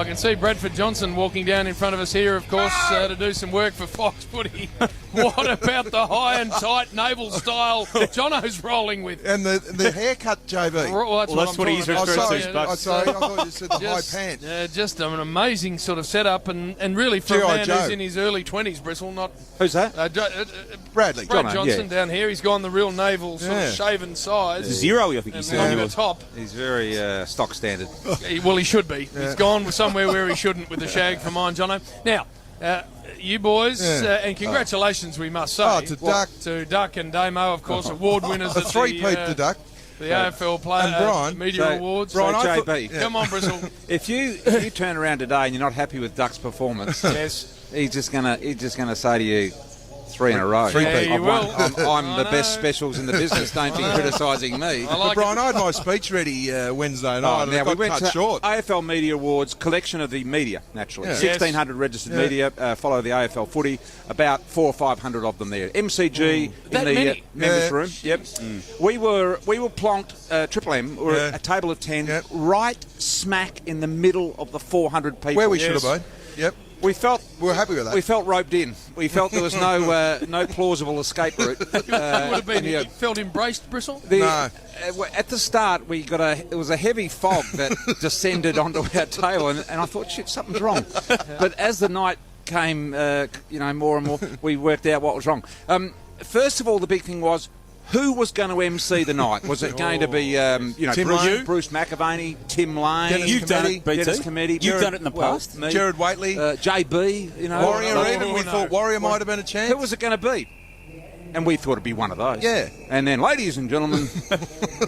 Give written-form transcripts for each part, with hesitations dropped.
I can see Bradford Johnson walking down in front of us here, of course, to do some work for Fox Footy. What about the high and tight naval style Jono's rolling with? And the haircut, JB. Well, That's what he's referring to. Sorry, I thought you said the high pants. Yeah, just an amazing sort of setup, and really for a man who's in his early 20s, Bristle, not... Who's that? Bradley. Brad Johnson down here. He's gone the real naval sort of shaven size. Zero, I think he said. On the top. He's very stock standard. Well, he should be. He's gone somewhere where he shouldn't with the shag for mine, Jono. Now, you boys, and congratulations, we must say. To Duck and Damo, of course, award winners. A three-peat to Duck. The AFL Player Media Awards. Brian, JB. Come on, Bristle. If you turn around today and you're not happy with Duck's performance, yes, he's just gonna say to you, 3 in a row. I'm the best specials in the business. Don't be criticising me. But Brian, I had my speech ready Wednesday night. Now we went to short. AFL Media Awards, collection of the media, naturally. 1,600 registered media follow the AFL footy. About 400 or 500 of them there. MCG in the members' room. Yep. We were plonked. Triple M. We're a table of 10, right smack in the middle of the 400 people. Where we should have been. Yep. We were happy with that. We felt roped in. We felt there was no plausible escape route. Would have been felt embraced, Bristle? No. At the start, it was a heavy fog that descended onto our tail, and I thought, shit, something's wrong. But as the night came, more and more, we worked out what was wrong. First of all, the big thing was, who was going to MC the night? Was it going to be, Bruce McAvaney, Tim Lane? You've done it, BT. Dennis Committee. You've done it in the past. Me, Jared Waitley. JB, Warrior we thought Warrior might have been a chance. Who was it going to be? And we thought it'd be one of those. Yeah. And then, ladies and gentlemen,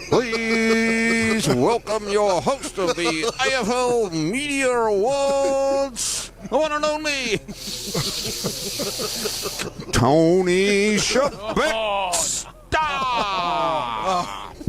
please welcome your host of the AFL Media Awards, the one and only Tony Shebex.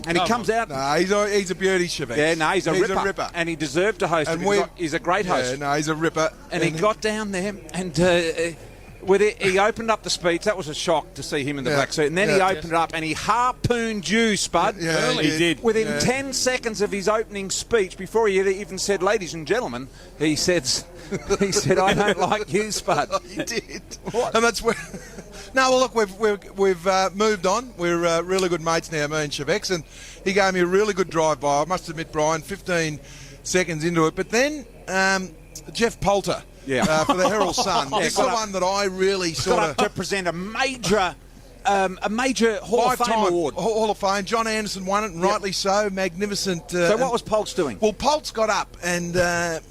And he comes out. No, he's a beauty, Shebex. Yeah, no, he's a ripper. And he deserved to host it. He's a great host. Yeah, no, he's a ripper. And he got down there and... with it, he opened up the speech. That was a shock to see him in the black suit. And then he opened it up and he harpooned you, Spud. Yeah, he did. Within 10 seconds of his opening speech, before he even said, ladies and gentlemen, he said, I don't like you, Spud. He did. What? And that's where... No, well, look, we've moved on. We're really good mates now, me and Shebex, and he gave me a really good drive-by. I must admit, Brian, 15 seconds into it. But then Jeff Poulter... for the Herald Sun. This is the one that I really sort of... to present a major Hall of Fame award. Hall of Fame. John Anderson won it, and rightly so. Magnificent. So what was Poltz doing? Well, Poltz got up, and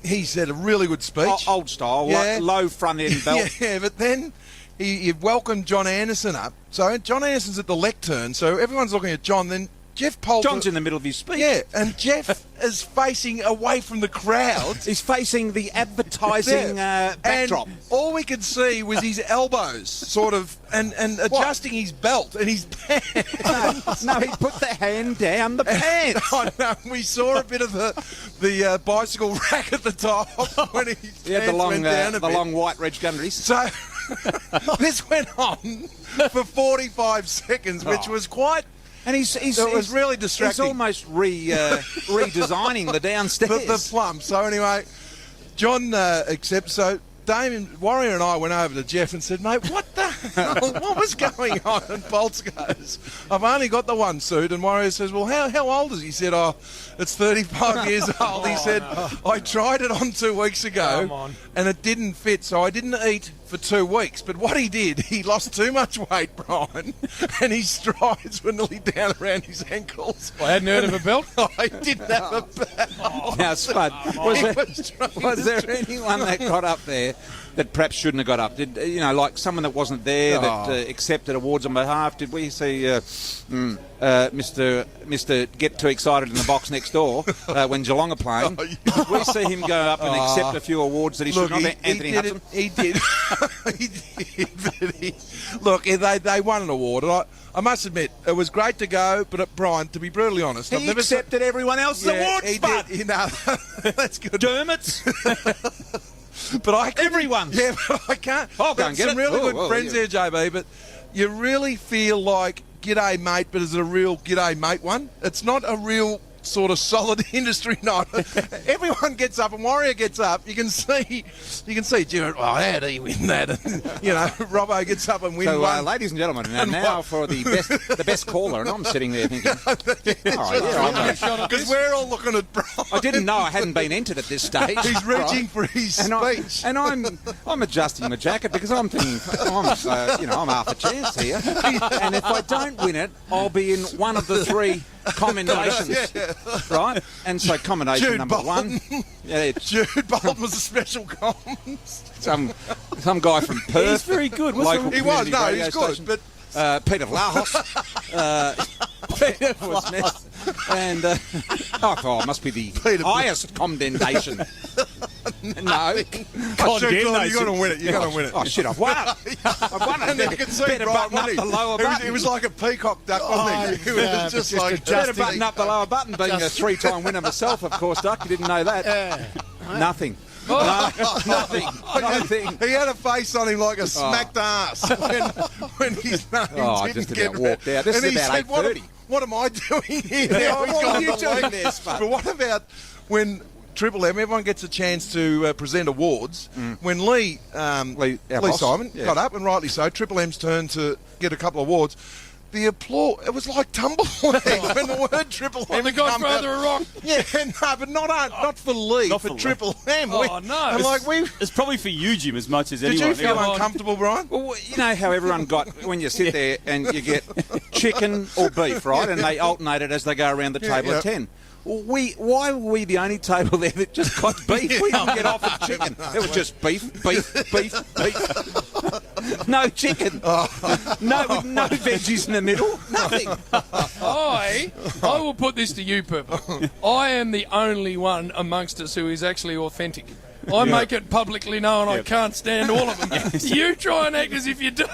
he said a really good speech. Old style, like low front-end belt. Yeah, but then he welcomed John Anderson up. So John Anderson's at the lectern, so everyone's looking at John. Then Jeff Poulter... John's in the middle of his speech. Yeah, and Jeff is facing away from the crowd. He's facing the advertising backdrop. And all we could see was his elbows, sort of, and adjusting his belt and his pants. No, he put the hand down the pants. I know. We saw a bit of the bicycle rack at the top when he had the long, went down a bit. long white Reg Gunneries. So this went on for 45 seconds, which was quite... And it was really distracting. He's almost redesigning the downstairs. The plum. So anyway, John accepts. So Damien Warrior and I went over to Jeff and said, mate, what the hell? What was going on? And Bolts goes, I've only got the one suit. And Warrior says, well, how old is he? He said, it's 35 years old. He said, I tried it on 2 weeks ago and it didn't fit, so I didn't eat for 2 weeks. But what he did, he lost too much weight, Brian, and his strides were nearly down around his ankles. I hadn't heard of a belt. I didn't have a belt. Now, Spud, was there anyone that got up there that perhaps shouldn't have got up? Did like someone that wasn't there that accepted awards on behalf? Did we see Mr. Get Too Excited in the box next door when Geelong are playing? Did we see him go up and accept a few awards that he should not? Anthony Hudson? He did. He did. Look, they won an award. And I must admit, it was great to go, but Brian, to be brutally honest, he accepted everyone else's awards. He did. That's good. Dermot's. But I couldn't. Everyone. Yeah, but I can't. I'll go and get some it. really good friends there, JB, but you really feel like g'day mate, but it's a real g'day mate one. It's not a real sort of solid industry night. Everyone gets up and Warrior gets up. You can see Jared. Well, how did he win that? And, Robbo gets up and wins So, one. ladies and gentlemen, and And now what? for the best caller, and I'm sitting there thinking, I Because we're all looking at Brian. didn't know I hadn't been entered at this stage. He's reaching for his speech. I'm adjusting my jacket because I'm thinking I'm half a chance here, and if I don't win it, I'll be in one of the three commendations, right? And so commendation Jude number Bolton. 1, it's Jude Bolton was a special comms. some guy from Perth. He's very good. What's Local the- He was, community no, radio he's good, station. but Peter Vlahos. Peter was missed. And I thought it must be the Peter highest commendation. No. Jude, you're going to win it. You're going to win it. Oh, shit, I've won it. I've won it. And then you can see Better Brian, button up wasn't the he? lower button. It was like a peacock duck, wasn't he? It was just like Better button up the lower button, being a 3-time winner myself, of course, Duck. You didn't know that. Nothing. No, nothing. He had a face on him like a smacked ass when his name Oh, I didn't just get about walked out. This and is he about said, 8:30. What am I doing here? Yeah, He's what gone are you to doing leave. there, Spud? But what about when Triple M, everyone gets a chance to present awards. When Lee our boss, Simon yeah. got up, and rightly so, Triple M's turn to get a couple of awards. The applause, it was like tumbleweed when the word Triple M The Godfather of Rock. Yeah, no, but not for Lee, Not for for Lee. Triple M. Oh, no. And like we, It's probably for you, Jim, as much as did anyone. you feel Come on. uncomfortable, Brian? Well, you know how everyone got when you sit there and you get chicken or beef, right? And they alternate it as they go around the table yeah. of 10. Well, why were we the only table there that just got beef? We didn't get offered chicken. It was just beef. No chicken. No veggies in the middle. Nothing. I will put this to you, Purple. I am the only one amongst us who is actually authentic. I make it publicly known I can't stand all of them. You try and act as if you do,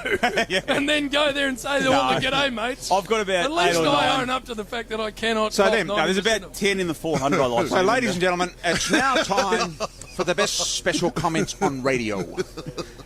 and then go there and say they're all the g'day mates. I've got about At least 8 or 9. I own up to the fact that I cannot. So top then, No, there's 90% about of 10 in the 400 I like. So, ladies and gentlemen, it's now time for the best special comments on radio.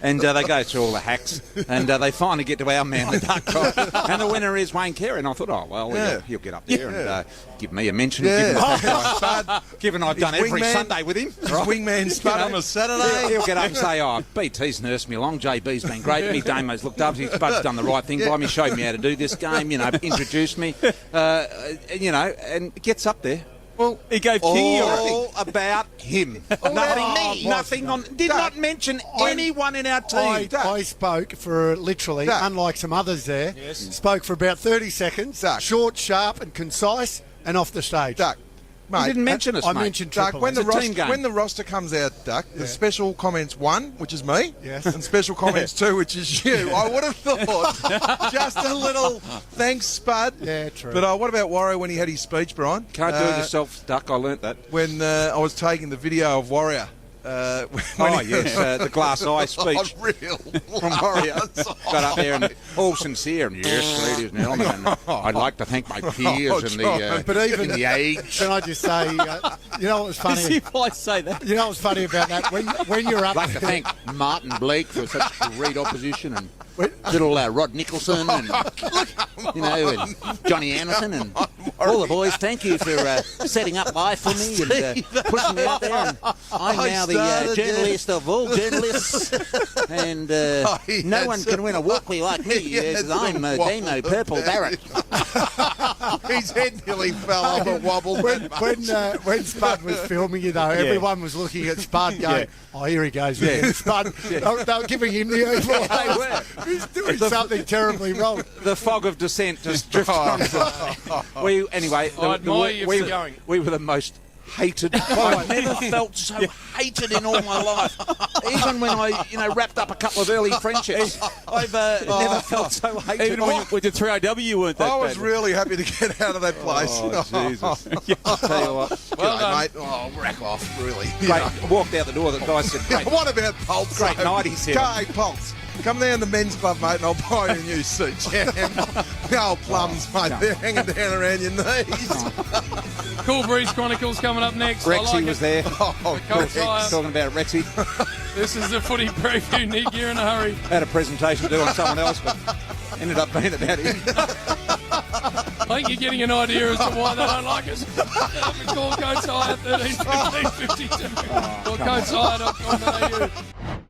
And they go through all the hacks, and they finally get to our man, the duck guy. And the winner is Wayne Carey. And I thought, oh, well, Yeah. he'll get up there and give me a mention, Yeah. given I've done His every wingman- Sunday with him. His wingman Spud on a Saturday. He'll get up and say, oh, BT's nursed me along, JB's been great, me Damo's looked up, Spud's done the right thing by me, showed me how to do this game, introduced me, and gets up there. Well, He gave Kingy All about him. Nothing on. Did not mention anyone in our team. I spoke for literally, Duck. unlike some others there, spoke for about 30 seconds, Duck. short, sharp and concise, and off the stage. Duck, You mate. didn't mention us, I mate. mentioned Duck, Triple when M. the, a team game. when the roster comes out, Duck, the special comments 1, which is me, Yes. and special comments 2, which is you. I would have thought just a little thanks, Spud. Yeah, true. But what about Warrior when he had his speech, Brian? Can't do it yourself, Duck. I learnt that. When I was taking the video of Warrior. The glass eye speech Unreal. from Warrior. Got up there and all sincere. And yes, ladies and gentlemen, and I'd like to thank my peers in the But even in the age. Can I just say, you know what was funny? If I say that. You know what was funny about that? When you're up I'd like to thank Martin Blake for such great opposition and little Rod Nicholson and and Johnny Anderson and all the boys. Thank you for setting up live for me and pushing me out there. And I'm now the journalist of all journalists, and no one can win a walkway like me. Yes, I'm Damo Purple Barrett. His head nearly fell off a wobble. when Spud was filming you though, everyone was looking at Spud going, "Oh, here he goes again." Spud, they were giving him the evil eye. He's doing something terribly wrong. The fog of dissent just drifted on. Anyway, I admire you for going. we were the most hated. I've never felt so hated in all my life. Even when I wrapped up a couple of early friendships, I've never felt so hated. Even when you went to 3AW, you weren't that I was bad. really happy to get out of that place. Oh, Jesus. I'll tell you what. Well G'day, done. mate. Oh, rack off, really. Great. Walked out the door, the guy said, great. What about Pulse? Great night, he said. Hey, Pulse. Come down to the men's club, mate, and I'll buy you a new suit, Jam. The old plums, mate, they're hanging down around your knees. Cool Breeze Chronicles coming up next. I Rexy like was it. there. Oh, Coach Fire. Talking about Rexy. This is the footy preview. Nick, you're in a hurry. Had a presentation to do on someone else, but ended up being about him. I think you're getting an idea as to why they don't like us. Call Coates Hire 13 15 52 or coateshire.com.au.